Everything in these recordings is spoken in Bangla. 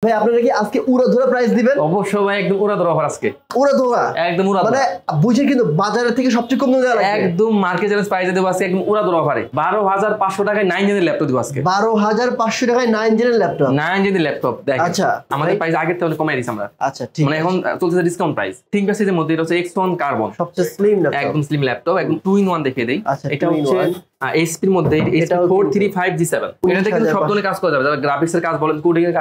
ভাই আপনারা কি আজকে উড়াধুরা প্রাইস দিবেন? অবশ্যই ভাই, একদম উড়াধুরা অফার আজকে। উড়াধুরা একদম উড়াধুরা, মানে বুঝে কিন্তু বাজারের থেকে সবচেয়ে কম দামে দেওয়া লাগবে। একদম মার্কেট চ্যালেঞ্জ প্রাইসে দেব আজকে, একদম উড়াধুরা অফারে 12,500 টাকায় 9 জেনের ল্যাপটপ দেব আজকে। 12,500 টাকায় 9 জেনের ল্যাপটপ। 9 জেনের ল্যাপটপ দেখেন। আচ্ছা, আমাদের প্রাইস আগের থেকে কমাই দিছি আমরা। আচ্ছা ঠিক মানে এখন চলতেছে ডিসকাউন্ট প্রাইস। থিংকপ্যাড সিরিজের মধ্যে এটা হচ্ছে X1 কার্বন, সবচেয়ে স্লিম ল্যাপটপ, একদম স্লিম ল্যাপটপ, একদম 2 in 1 দেখিয়ে দেই। আচ্ছা, এটা হচ্ছে এইচপির মধ্যে HP435G7। এটাতে কিন্তু সব ধরনের কাজ করা যাবে, যারা গ্রাফিক্সের কাজ বলেন, কোডিং এর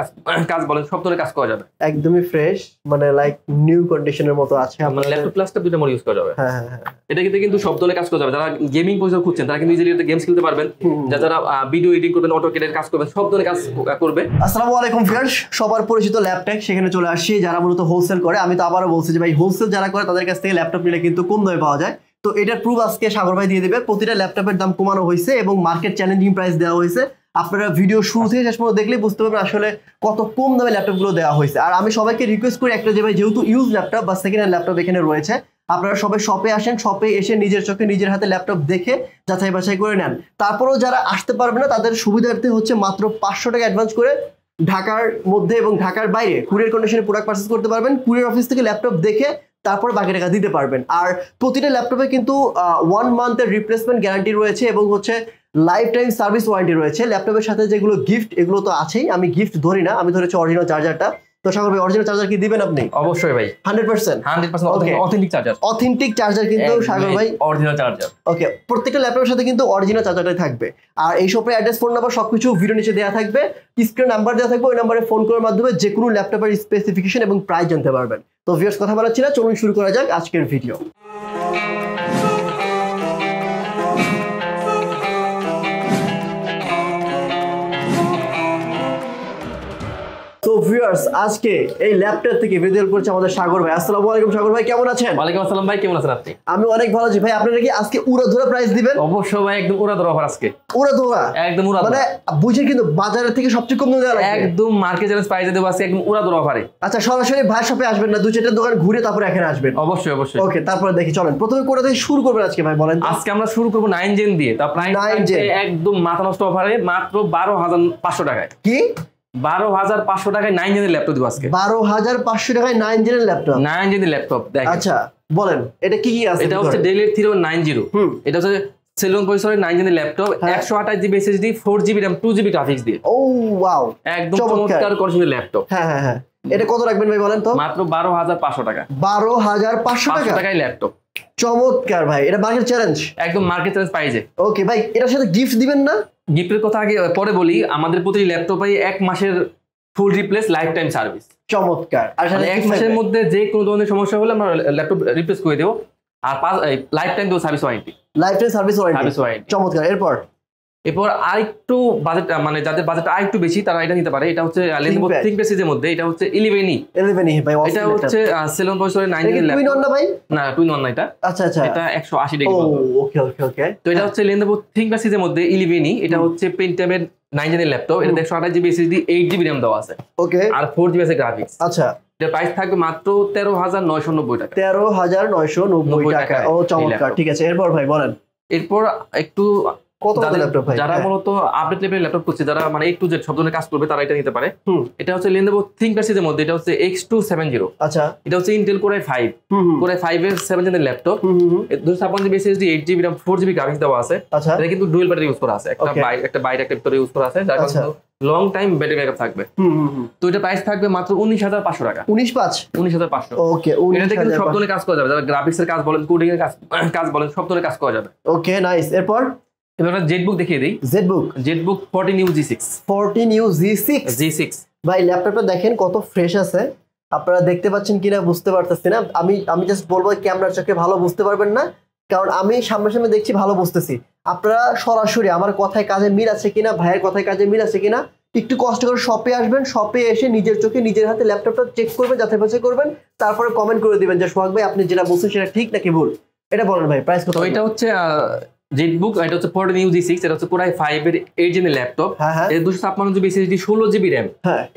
কাজ বলেন, সব ধরনের কাজ করা যাবে। একদমই ফ্রেশ, মানে লাইক নিউ কন্ডিশনের মতো আছে। মানে ল্যাপটপ প্লাসটা দুটো মোড ইউজ করা যাবে। হ্যাঁ হ্যাঁ, এটা কিন্তু সব ধরনের কাজ করা যাবে। যারা গেমিং পয়সা খুঁজছেন তারা কিন্তু ইজিলি গেমস খেলতে পারবেন। যারা ভিডিও এডিটিং করবেন, অটোক্যাডের কাজ করবেন, সব ধরনের কাজ করবে। আসসালামু আলাইকুম ভিউয়ার্স, সবার পরিচিত ল্যাপটপ সেখানে চলে আসছি। যারা মূলত হোলসেল করে, আমি তো আবারও বলছি যে ভাই হোলসেল যারা করে তাদের কাছ থেকে ল্যাপটপ নিলে কিন্তু কম দামে পাওয়া যায়। তো এটার প্রুফ আজকে সাগর ভাই দিয়ে দেবে। প্রতিটা ল্যাপটপের দাম কমানো হয়েছে এবং মার্কেট চ্যালেঞ্জিং প্রাইস দেওয়া হয়েছে। আপনারা ভিডিও শুরু থেকে শেষ পর্যন্ত দেখলেই বুঝতে পারবেন আসলে কত কম দামে ল্যাপটপগুলো দেওয়া হয়েছে। আর আমি সবাইকে রিকোয়েস্ট করি একটা, যে ভাই যেহেতু ইউজ ল্যাপটপ বা সেকেন্ড হ্যান্ড ল্যাপটপ এখানে রয়েছে, আপনারা সবাই শপে আসেন, শপে এসে নিজের চোখে নিজের হাতে ল্যাপটপ দেখে যাচাই বাছাই করে নেন। তারপরেও যারা আসতে পারবে না তাদের সুবিধার্থে হচ্ছে মাত্র 500 টাকা অ্যাডভান্স করে ঢাকার মধ্যে এবং ঢাকার বাইরে কুরিয়ার কন্ডিশনে প্রোডাক্ট পারচেজ করতে পারবেন। কুরিয়ার অফিস থেকে ল্যাপটপ দেখে তারপর বাকি টাকা দিতে পারবেন। আর প্রতিটা ল্যাপটপে কিন্তু 1 মান্থের রিপ্লেসমেন্ট গ্যারান্টি রয়েছে এবং হচ্ছে লাইফ টাইম সার্ভিস ওয়ারেন্টি রয়েছে। ল্যাপটপের সাথে যেগুলো গিফট, এগুলো তো আছেই, আমি গিফট ধরি না, আমি ধরেছি অরিজিনাল চার্জারটা। তো সাগর ভাই, অরিজিনাল চার্জার কি দিবেন আপনি? অবশ্যই ভাই, 100% অথেন্টিক চার্জার। অথেন্টিক চার্জার কিন্তু সাগর ভাই, অরিজিনাল চার্জার। ওকে, প্রত্যেকটা ল্যাপটপের সাথে কিন্তু অরিজিনাল চার্জারটাই থাকবে। আর এই শপের অ্যাড্রেস, ফোন নাম্বার সবকিছু ভিডিও নিচে দেওয়া থাকবে, স্ক্রিনে নাম্বার দেওয়া থাকবে, ওই নাম্বারে ফোন করার মাধ্যমে যে কোনো ল্যাপটপের স্পেসিফিকেশন এবং প্রাইস জানতে পারবেন। তো ভিউয়ার্স, কথা বলাচ্ছি না, চলুন শুরু করা যাক আজকের ভিডিও। তো ভিউয়ার্স, আজকে এই ল্যাপটপ থেকে ভিডিও করছে আমাদের সাগর ভাই। আসসালামু আলাইকুম সাগর ভাই, কেমন আছেন? ওয়ালাইকুম আসসালাম ভাই, কেমন আছেন আপনি? আমি অনেক ভালো আছি ভাই। আপনারা কি আজকে উড়াধুরা প্রাইস দিবেন? অবশ্যই ভাই, একদম উড়াধুরা অফার আজকে। উড়াধুরা, একদম উড়াধুরা, মানে বুঝে কিন্তু বাজারের থেকে সবচেয়ে কম দামে দেওয়া লাগবে। একদম মার্কেট চ্যালেঞ্জ প্রাইসে দেব আজকে, একদম উড়াধুরা অফারে। আচ্ছা, সরাসরি ভাই শপে আসবেন না, 2-4টা দোকান ঘুরে তারপর এখানে আসবেন? অবশ্যই অবশ্যই। ওকে, তারপরে দেখি, চলেন প্রথমে কোথা থেকে শুরু করবেন আজকে ভাই, বলেন। আজকে আমরা শুরু করব 9 জেন দিয়ে। তা প্রাইস একদম মাথা নষ্ট অফারে মাত্র 12,500 টাকায়। কি 12,500 টাকায় 9 জেনের ল্যাপটপ দিব আজকে। 12,500 টাকায় 9 জেনের ল্যাপটপ? 9 জেনের ল্যাপটপ দেখেন। আচ্ছা বলেন, এটা কি কি আছে? এটা হচ্ছে Dell 3090। এটা হচ্ছে সেলুন পরিসরের 9 জেনের laptop, 128GB SSD, 4GB RAM, 2GB graphics দিয়ে। ও ওয়াও, একদম চমৎকার কন্ডিশনের ল্যাপটপ। হ্যাঁ হ্যাঁ হ্যাঁ। এটা কত রাখবেন ভাই বলেন তো? মাত্র 12,500 টাকা। 12,500 টাকায় ল্যাপটপ। চমৎকার ভাই, এটা মার্কেট চ্যালেঞ্জ, একদম মার্কেট চ্যালেঞ্জ প্রাইসে। ওকে ভাই, এটার সাথে গিফট দিবেন না? গিফটের কথা আগে পরে বলি। আমাদের প্রতি ল্যাপটপে 1 মাসের ফুল রিপ্লেস লাইফ টাইম সার্ভিস। চমৎকার। আর 1 মাসের মধ্যে যে কোনো ধরনের সমস্যা হলে আমরা ল্যাপটপ রিপ্লেস করে দেবো। আর লাইফ টাইম দেবো service warranty. Life time service warranty, চমৎকার। এরপর আরেকটু বাজেট, মানে যাদের বাজেট আরেকটু বেশি তারা এটা নিতে পারে। এটা হচ্ছে Lenovo ThinkPad সিরিজের মধ্যে, এটা হচ্ছে 11E ভাই। এটা হচ্ছে সেলুন পরিসরের 9 জেনের ল্যাপটপ। টুইন অন না ভাই? না, টুইন অন না এটা। আচ্ছা আচ্ছা, এটা 180 ডিগ্রি। ওকে ওকে ওকে। তো এটা হচ্ছে Lenovo ThinkPad সিরিজের মধ্যে 11E। এটা হচ্ছে Pentium-এর 9 জেনের ল্যাপটপ। এটা 128GB SSD, 8GB RAM দেওয়া আছে। ওকে, আর 4GB আছে গ্রাফিক্স। আচ্ছা, এর প্রাইস থাকবে মাত্র 13,990 টাকা। 13,990 টাকা। ও চমৎকার, ঠিক আছে। এরপর ভাই বলেন। এরপর একটু ল্যাপটপ ভাই, যারা মূলত আপডেট লেভেলের ল্যাপটপ করছে, যারা মানে A to Z সব ধরনের কাজ করবে, তারা এটা নিতে পারে। এটা হচ্ছে Lenovo ThinkPad সিরিজের মধ্যে, এটা হচ্ছে X270। আচ্ছা, এটা হচ্ছে Intel Core i5 এর 7 জেনের laptop. 256GB SSD, 8GB RAM, 4GB graphics দেওয়া আছে। আচ্ছা, এটা কিন্তু ডুয়াল ব্যাটারি ইউজ করা আছে, একটা বাইরে একটা ভিতরে ইউজ করা আছে, যার কারণে লং টাইম ব্যাটারি ব্যাকআপ থাকবে। তো এটা প্রাইস থাকবে মাত্র 19,500 টাকা। 19,500। ওকে, এটাতে কিন্তু সব ধরনের কাজ করা যাবে, যারা গ্রাফিক্সের কাজ বলেন, কোডিং এর কাজ বলেন, সব ধরনের কাজ করা যাবে। Okay nice. এরপর এবার জেটবুক দেখিয়ে দেই। Jetbook 14U G6। 14U G6 ভাই, ল্যাপটপটা দেখেন কত ফ্রেশ আছে। আপনারা দেখতে পাচ্ছেন কিনা বুঝতে পারতেছি না। আমি জাস্ট বলবো, ক্যামেরার চোখে ভালো বুঝতে পারবেন না, কারণ আমি সামনে দেখছি, ভালো বুঝতেছি। আপনারা সরাসরি আমার কথায় কাজে মিল আছে কিনা, ভাইয়ের কথায় কাজে মিল আছে কিনা, একটু কষ্ট করে শপে আসবেন, শপে এসে নিজের চোখে নিজের হাতে ল্যাপটপটা চেক করবেন, যাচাই বাছাই করবেন, তারপরে কমেন্ট করে দিবেন যে সোহাগ ভাই আপনি যেটা বলছেন সেটা ঠিক নাকি ভুল। এটা বলেন ভাই, প্রাইস কত? এটা হচ্ছে জেটবুক, এটা হচ্ছে 14U G6। এটা হচ্ছে Core i5 এর 8 জেনের ল্যাপটপ। এটা 256GB SSD, 16GB RAM,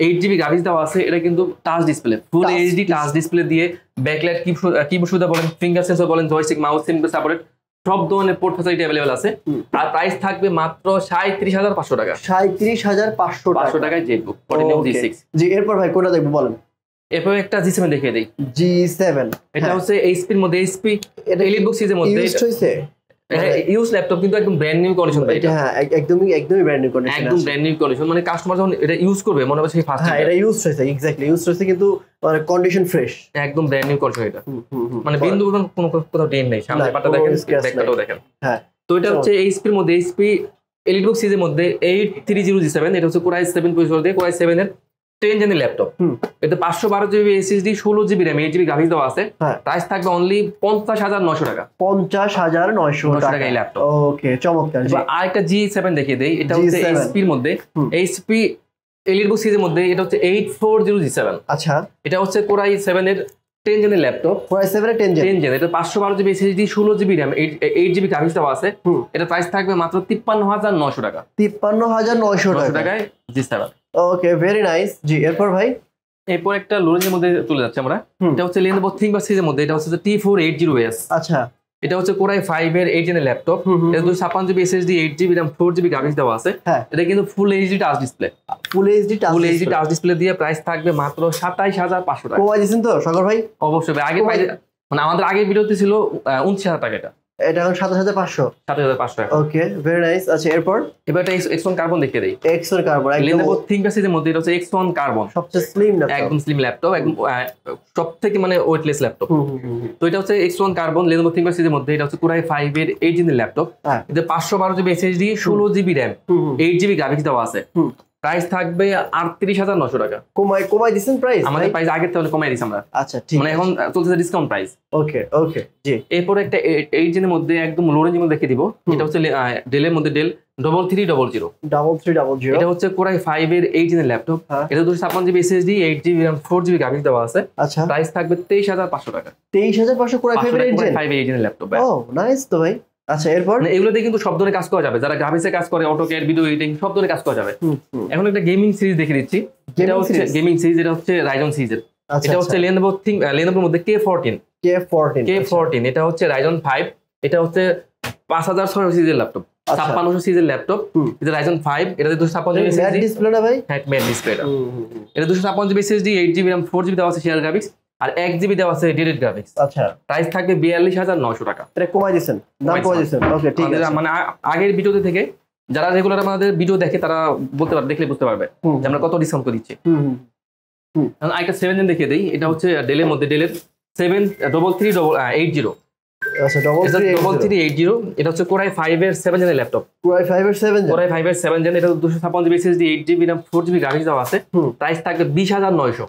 8GB graphics দেওয়া আছে। এটা কিন্তু টাচ ডিসপ্লে, ফুল HD টাচ ডিসপ্লে দিয়ে ব্যাকলাইট কিবোর্ড সুবিধা বলেন, ফিঙ্গার সেন্সর বলেন, জয়স্টিক, মাউস, সিম্বল সাপোর্টেড, সব ধরনের পোর্ট ফ্যাসিলিটি अवेलेबल আছে। আর প্রাইস থাকবে মাত্র 37500 টাকা। 37500 টাকায় জেটবুক 14 G6। জি, এরপর ভাই কোনটা দেখবো বলেন। এরপর একটা G7 দেখিয়ে দেই। G7 এটা হচ্ছে HP এর মধ্যে HP এলিটবুক সিরিজের মধ্যে ইউজড হইছে। ইউজ ল্যাপটপ কিন্তু একদম ব্র্যান্ড নিউ কন্ডিশন ভাই। এটা হ্যাঁ একদমই ব্র্যান্ড নিউ কন্ডিশন, একদম ব্র্যান্ড নিউ কন্ডিশন, মানে কাস্টমার যখন এটা ইউজ করবে মনে হবে সেই ফার্স্ট। হ্যাঁ এটা ইউজ হইছে, এক্স্যাক্টলি ইউজ হইছে, কিন্তু মানে কন্ডিশন ফ্রেশ, একদম ব্র্যান্ড নিউ কন্ডিশন এটা। মানে বিন্দু কোনো কোথাও ডেন নেই, সামনে পাটা দেখেন, ব্যাকটাও দেখেন। হ্যাঁ তো এটা হচ্ছে HP এর মধ্যে HP এলিটবুক সিরিজের মধ্যে 8300G7। এটা হচ্ছে Core i7 প্রসেসর দিয়ে Core i7 এর 10 জেনের ল্যাপটপ। এটা 512GB SSD 16GB RAM 8GB graphics দেওয়া আছে। প্রাইস থাকবে অনলি 50900 টাকা। 50900 টাকা এই ল্যাপটপ। ওকে চমৎকার। আরেকটা G7 দেখিয়ে দেই। এটা হচ্ছে HP এর মধ্যে HP এলিটবুক সিরিজের মধ্যে এটা হচ্ছে 8400G7। আচ্ছা এটা হচ্ছে Core i7 এর 10 জেনের ল্যাপটপ। Core i7 এর 10 জেন। এটা 512GB SSD 16GB RAM 8GB graphics দেওয়া আছে। এটা প্রাইস থাকবে মাত্র 53900 টাকা। 53900 টাকায় G7। ওকে ভেরি নাইস। জি এরপর ভাই এরপর একটা লোরেঞ্জের মধ্যে চলে যাচ্ছে আমরা। এটা হচ্ছে Lenovo ThinkPad সিরিজের মধ্যে এটা হচ্ছে T480S। আচ্ছা এটা হচ্ছে Core i5 এর 8 জেনের ল্যাপটপ। এটা 256GB SSD 8GB RAM 4GB graphics দেওয়া আছে। এটা কিন্তু ফুল এইচডি টাচ ডিসপ্লে। ফুল এইচডি টাচ ডিসপ্লে দিয়ে প্রাইস থাকবে মাত্র 27500 টাকা। কমাই দিয়েছেন তো সাগর ভাই? অবশ্যই ভাই, আগে মানে আমাদের আগের ভিডিওতে ছিল 29000 টাকা, এটা এখন 7500 টাকা। Okay very nice. আচ্ছা এরপর এবার একটা X1 কার্বন দেখিয়ে দেই। X1 কার্বন Lenovo ThinkPad সিরিজের মধ্যে এটা হচ্ছে X1 কার্বন, সবচেয়ে স্লিম ল্যাপটপ, একদম স্লিম ল্যাপটপ, একদম সবথেকে মানে ওয়েটলেস ল্যাপটপ। তো এটা হচ্ছে X1 কার্বন Lenovo ThinkPad সিরিজের মধ্যে এটা হচ্ছে Core i5 এর 8 জেনের ল্যাপটপ। এতে 512GB SSD 16GB RAM 8GB graphics দেওয়া আছে। প্রাইস থাকবে 38900 টাকা। কমাই দিছেন প্রাইস? আমাদের প্রাইস আগের থেকে কমাই দিছি আমরা। আচ্ছা ঠিক, মানে এখন চলতেছে ডিসকাউন্ট প্রাইস। ওকে জি। এরপর একটা 8 জেনের মধ্যে একদম লো রেঞ্জের মধ্যে দেখিয়ে দিব। এটা হচ্ছে ডেলের মধ্যে ডেল 3300। এটা হচ্ছে Core i5 এর 8 জেনের ল্যাপটপ। এটা 256GB SSD 8GB RAM 4GB graphics দেওয়া আছে। আচ্ছা প্রাইস থাকবে 23500 টাকা। 23500 Core i5 এর 8 জেনের ল্যাপটপ। ও নাইস তো ভাই। আচ্ছা এরপর এগুলো দিয়ে কিন্তু সব ধরনের কাজ করা যাবে, যারা গ্রাফিক্সে কাজ করে, অটোক্যাড, ভিডিও এডিটিং সব ধরনের কাজ করা যাবে। এখন একটা গেমিং সিরিজ দেখিয়ে দিচ্ছি। এটা হচ্ছে গেমিং সিরিজ, এটা হচ্ছে Ryzen সিরিজের। এটা হচ্ছে Lenovoর মধ্যে K14। এটা হচ্ছে Ryzen 5। এটা হচ্ছে 5600 সিরিজের ল্যাপটপ, 5600 সিরিজের ল্যাপটপ। এটা Ryzen 5। এটাতে 256GB SSD ডিসপ্লে না ভাই? হ্যাঁ ম্যাট ডিসপ্লেটা। এটা 256GB SSD 8GB RAM 4GB দেওয়া আছে শেয়ার গ্রাফিক্স, আর 1GB দেওয়া আছে ডেডিকেটেড গ্রাফিক্স। আচ্ছা প্রাইস থাকবে 42900 টাকা। এটা কমাই দিবেন, দাম কমাই দিবেন। ওকে ঠিক আছে। মানে আগের ভিডিওতে থেকে যারা রেগুলার আমাদের ভিডিও দেখে তারা বলতে পারবে, দেখলে বুঝতে পারবে যে আমরা কত ডিসকাউন্ট করে দিচ্ছি। এখন আরেকটা 7 জেন দেখিয়ে দেই। এটা হচ্ছে ডেলের মধ্যে ডেলের 73380। আচ্ছা 3380। এটা হচ্ছে Core i5 এর 7 জেনের ল্যাপটপ। Core i5 এর 7 জেন। এটা 256GB SSD 8GB RAM 4GB graphics দেওয়া আছে। প্রাইস থাকবে 20900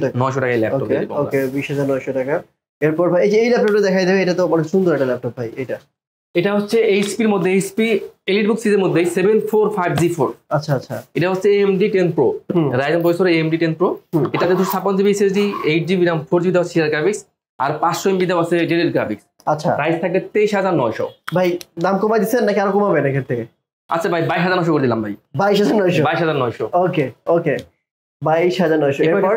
টাকা। 900 টাকায় ল্যাপটপ। ওকে 20900 টাকা। এরপর ভাই এই ল্যাপটপটা দেখাই দেবে। এটা তো অনেক সুন্দর একটা ল্যাপটপ ভাই। এটা হচ্ছে HP এর মধ্যে HP এলিটবুক সিরিজের মধ্যে 745G4। আচ্ছা এটা হচ্ছে AMD 10 Pro Ryzen processor AMD 10 Pro। এটাতে 256GB SSD 8GB RAM 4GB দেওয়া শেয়ার গ্রাফিক্স, আর 500MB দেওয়া আছে ডেডিকেটেড গ্রাফিক্স। আচ্ছা প্রাইস থাকবে 23900। ভাই দাম কমাই দিচ্ছেন নাকি আরো কমাবেন এখান থেকে? আচ্ছা ভাই 22900 করে দিলাম ভাই। 22900। ওকে 22900। এরপর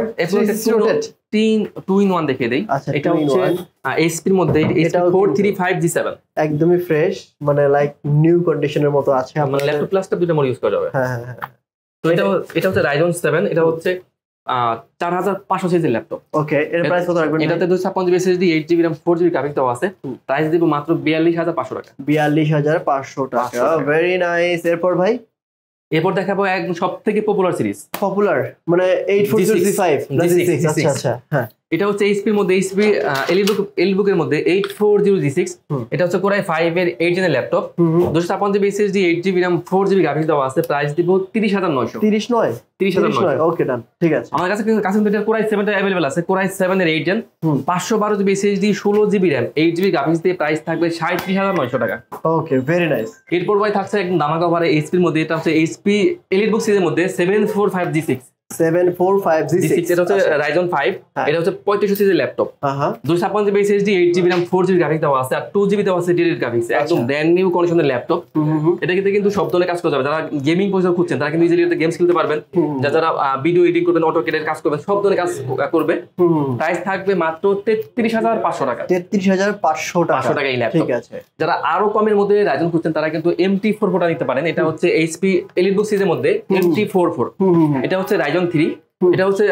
টু-ইন-ওয়ান দেখিয়ে দেই। এটা হচ্ছে HP এর মধ্যে HP435G7, একদমই ফ্রেশ, মানে লাইক নিউ কন্ডিশনের মতো আছে। মানে ল্যাপটপ প্লাসটা দুটো মোড ইউজ করা যাবে। হ্যাঁ তো এটা হচ্ছে Ryzen 7। এটা হচ্ছে 4500 সিরিজের ল্যাপটপ। ওকে এর প্রাইস কত রাখবেন? এটাতে 256GB SSD 8GB RAM 4GB graphics দেওয়া আছে। প্রাইস দিব মাত্র 42500 টাকা। 42500 টাকা। Very nice. এরপর ভাই এরপর দেখাবো একদম সবথেকে পপুলার সিরিজ। পপুলার মানে 8405 G6। আচ্ছা হ্যাঁ এটা হচ্ছে HP এর মধ্যে HP এলিটবুক এর মধ্যে 8400G6। এটা হচ্ছে Core i5 এর 8 জেনের laptop. 256GB SSD 8GB RAM 4GB graphics দেওয়া আছে। প্রাইস দিব 30900। 30900। ওকে ডান ঠিক আছে। আমার কাছে কিন্তু Core i7 টা अवेलेबल আছে। Core i7 এর 8 gen 512GB SSD 16GB RAM 8GB graphics দিয়ে প্রাইস থাকবে 37900 টাকা। Okay very nice. এরপর ভাই থাকছে একদম দামাকা অফারে HP এর মধ্যে। এটা হচ্ছে HP এলিটবুক সিরিজের মধ্যে 745G6। 745 G6 এটা হচ্ছে Ryzen 5 এটা হচ্ছে 3500 সিরিজের laptop 256 GB SSD 8 GB RAM 4 GB graphics দেওয়া আছে আর 2 GB দেওয়া আছে ডেডিকেটেড গ্রাফিক্স একদম ব্র্যান্ড নিউ কন্ডিশনের ল্যাপটপ এটা কিন্তু সব ধরনের কাজ করা যাবে যারা গেমিং প্রসেসর খুঁজছেন তারা কিন্তু ইজিলি গেমস খেলতে পারবেন যারা ভিডিও এডিটিং করবেন অটোক্যাডের কাজ করবেন সব ধরনের কাজ করবে প্রাইস থাকবে মাত্র 33500 টাকা 33500 টাকা এই ল্যাপটপ ঠিক আছে যারা আরো কমের মধ্যে Ryzen খুঁজছেন তারা কিন্তু MT44 টা নিতে পারেন এটা হচ্ছে HP EliteBook সিরিজের মধ্যে MT44 এটা হচ্ছে Ryzen 3 এটা হচ্ছে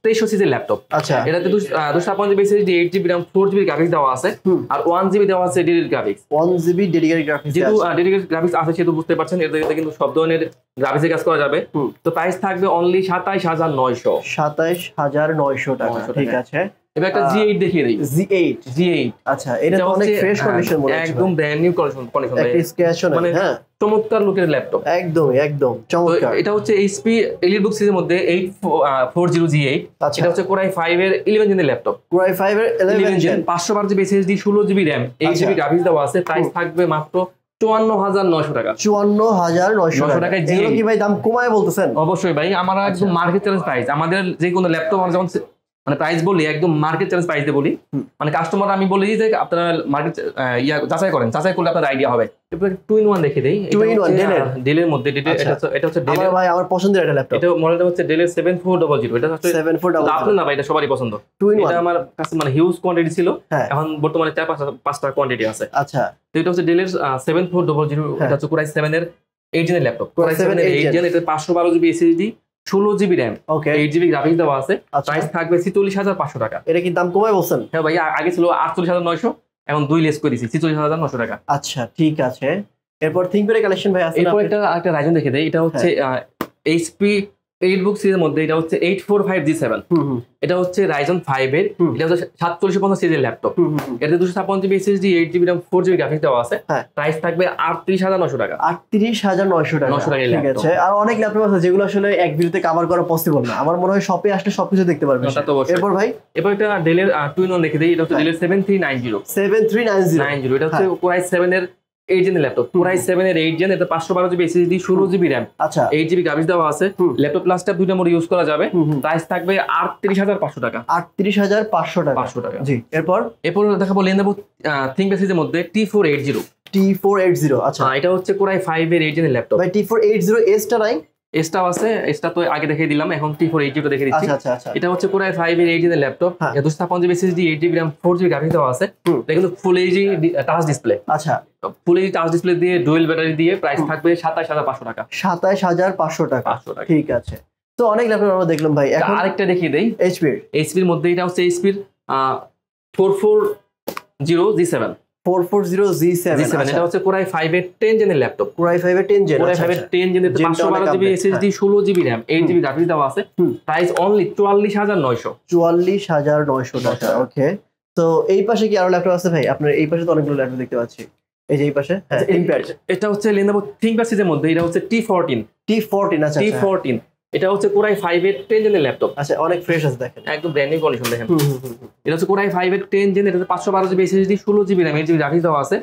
2300 সিরিজের ল্যাপটপ আচ্ছা এটাতে 256 GB SSD 8 GB RAM 4 GB graphics দেওয়া আছে আর 1 GB দেওয়া আছে dedicated graphics 1 GB dedicated graphics যেহেতু ডেডিকেটেড গ্রাফিক্স আছে সেহেতু বুঝতে পারছেন এটাতে কিন্তু সব ধরনের গ্রাফিক্সের কাজ করা যাবে তো প্রাইস থাকবে অনলি 27900 27900 টাকা ঠিক আছে এবার একটা G8 দেখিয়ে দেই G8 আচ্ছা এটা তো অনেক ফ্রেশ কন্ডিশন মনে হচ্ছে একদম ব্র্যান্ড নিউ কন্ডিশন একটা স্ক্র্যাচও নেই মানে হ্যাঁ চমৎকার লুকের ল্যাপটপ একদম চমৎকার এটা হচ্ছে HP EliteBook সিরিজের মধ্যে 840 G8 এটা হচ্ছে Core i5 এর 11 জেনের ল্যাপটপ Core i5 এর 11 gen 512 GB SSD 16 GB RAM 8 GB graphics দেওয়া আছে প্রাইস থাকবে মাত্র 54900 টাকা 54900 টাকা এগুলো কি ভাই দাম কমায় বলতেছেন অবশ্যই ভাই আমরা একদম মার্কেট চ্যালেঞ্জ প্রাইস আমাদের যে কোনো ল্যাপটপ আমরা যখন মানে প্রাইস বলি একদম মার্কেট চ্যালেঞ্জ প্রাইস দিয়ে বলি মানে কাস্টমার আমি বলি যে আপনারা মার্কেট যাচাই করেন যাচাই করলে আপনার আইডিয়া হবে এরপর 2-in-1 দেখে দেই 2-in-1 ডেলের মধ্যে এটা হচ্ছে ডেলের ভাই আমার পছন্দের একটা ল্যাপটপ এটা মডেলটা হচ্ছে ডেলের 7400 এটা হচ্ছে 7400 আপনার না ভাই এটা সবারই পছন্দ এটা আমার কাছে মানে হিউজ কোয়ান্টিটি ছিল এখন বর্তমানে 4-5টা কোয়ান্টিটি আছে আচ্ছা তো এটা হচ্ছে ডেলের 7400 এটা হচ্ছে Core i7 এর 8 জেনের ল্যাপটপ Core i7 এর 8 জেন এটা 512 GB SSD 16 GB RAM 8 GB graphics দেওয়া আছে প্রাইস থাকবে 46500 টাকা এটা কি দাম কমায় বলছেন হ্যাঁ ভাই আগে ছিল 48900 এখন 2 লেস করে দিয়েছি 46900 টাকা আচ্ছা ঠিক আছে এরপর থিংকপ্যাড কালেকশন ভাই আছে এরপর একটা Ryzen দেখে দেই এটা হচ্ছে HP EliteBook সিরিজের মধ্যে এটা হচ্ছে 845G7 এটা হচ্ছে Ryzen 5 এর এটা হচ্ছে 4750 সিরিজের ল্যাপটপ এটাতে 256 GB SSD 8 GB RAM 4 GB graphics দেওয়া আছে প্রাইস থাকবে 38900 টাকা 38900 টাকা 900 টাকা ঠিক আছে আর অনেক ল্যাপটপ আছে যেগুলো আসলে এক ভিডিওতে কভার করা পসিবল না আমার মনে হয় শপে আসলে সবকিছু দেখতে পারবেন এরপর ভাই এরপর একটা ডেলের 2-in-1 দেখে দেই এটা হচ্ছে ডেলের 7390 এটা হচ্ছে Core i7 এর 8 জেনের ল্যাপটপ Core i7 এর 8 জেন এটা 512 জিবি SSD 16 জিবি RAM আচ্ছা 8 জিবি গ্রাফিক্স দেওয়া আছে ল্যাপটপ ল্যাপটপ দুইটা মোড ইউজ করা যাবে প্রাইস থাকবে 38500 টাকা 38500 টাকা 500 টাকা জি এরপর দেখাবো Lenovo ThinkPad সিরিজের মধ্যে T480 আচ্ছা এটা হচ্ছে Core i5 এর 8 জেনের ল্যাপটপ ভাই T480 S টা নাই এসটাও আছে এসটা তো আগে দেখিয়ে দিলাম এখন T480 টা দেখে দিচ্ছি আচ্ছা এটা হচ্ছে Core i5 এর 8 জেনের laptop 256 GB SSD 8 GB RAM 4 GB graphics দেওয়া আছে এটা কিন্তু ফুল এইচডি টাচ ডিসপ্লে আচ্ছা ফুল এইচডি টাচ ডিসপ্লে দিয়ে ডুয়াল ব্যাটারি দিয়ে প্রাইস থাকবে 27500 টাকা 27500 টাকা ঠিক আছে তো অনেক ল্যাপটপ আমরা দেখলাম ভাই এখন আরেকটা দেখিয়ে দেই HP এর মধ্যে এটা হচ্ছে HP এর 440G7 440G7 এটা হচ্ছে Core i5 এর 10 জেনের ল্যাপটপ Core i5 এর 10 জেন Core i5 এর 10 জেনের 512 GB SSD 16 GB RAM 8 GB graphics দেওয়া আছে প্রাইস অনলি 44900 টাকা ওকে তো এই পাশে কি আরো ল্যাপটপ আছে ভাই আপনার এই পাশে তো অনেকগুলো ল্যাপটপ দেখতে পাচ্ছি এই যে এই পাশে ThinkPad এটা হচ্ছে Lenovo ThinkPad সিরিজের মধ্যে এটা হচ্ছে T14 আচ্ছা T14 এটা হচ্ছে Core i5 এর 10 জেনের ল্যাপটপ আচ্ছা অনেক ফ্রেশ আছে দেখেন একদম ব্র্যান্ড নিউ কন্ডিশন দেখেন এটা হচ্ছে Core i5 এর 10 জেন এটাতে 512 GB SSD 16 GB RAM 8 GB graphics দেওয়া আছে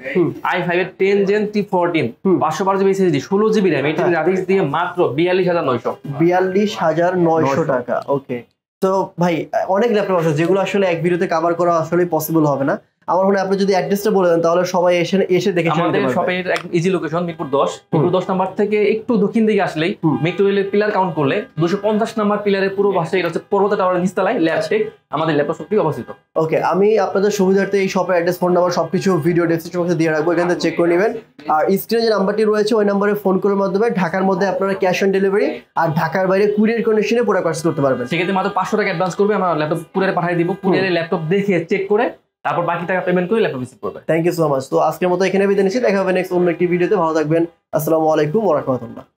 i5 এর 10 gen T14 512 GB SSD 16 GB RAM 8 GB graphics দিয়ে মাত্র 42900 টাকা ওকে তো ভাই অনেক ল্যাপটপ আছে যেগুলো আসলে এক ভিডিওতে কভার করা আসলে পসিবল হবে না আমার মনে হয় আপনি যদি অ্যাড্রেসটা বলে দেন তাহলে সবাই এসে দেখে আমাদের শপের একদম ইজি লোকেশন মিরপুর 10 নাম্বার থেকে একটু দক্ষিণ দিকে আসলেই মেট্রো রেলের পিলার কাউন্ট করলে 250 নাম্বার পিলারের পুরো পাশে এটা হচ্ছে পর্বত টাওয়ারের নিচতলায় ল্যাবটেক আমাদের ল্যাপটপ শপটি অবস্থিত ওকে আমি আপনাদের সুবিধার্থে এই শপের অ্যাড্রেস ফোন নাম্বার সবকিছু ভিডিও ডেসক্রিপশন বক্সে দিয়ে রাখবো এখান থেকে চেক করে নেবেন আর স্ক্রিনে যে নাম্বারটি রয়েছে ওই নম্বরে ফোন করার মাধ্যমে ঢাকার মধ্যে আপনারা ক্যাশ অন ডেলিভারি আর ঢাকার বাইরে কুরিয়ার কন্ডিশনে পুরো পার্সেল করতে পারবেন সেক্ষেত্রে মাত্র 500 টাকা অ্যাডভান্স করবে আমরা ল্যাপটপ কুরিয়ারে পাঠিয়ে দিব কুরিয়ারে ল্যাপটপ দেখে চেক করে তারপর বাকি টাকা পেমেন্ট করে ল্যাপটপ রিসিভ করবে থ্যাংক ইউ সো মাচ তো আজকের মতো এখানে বিদায় নিচ্ছি দেখা হবে নেক্সট অন্য একটি ভিডিওতে ভালো থাকবেন আসসালামু আলাইকুম ওয়া রাহমাতুল্লাহ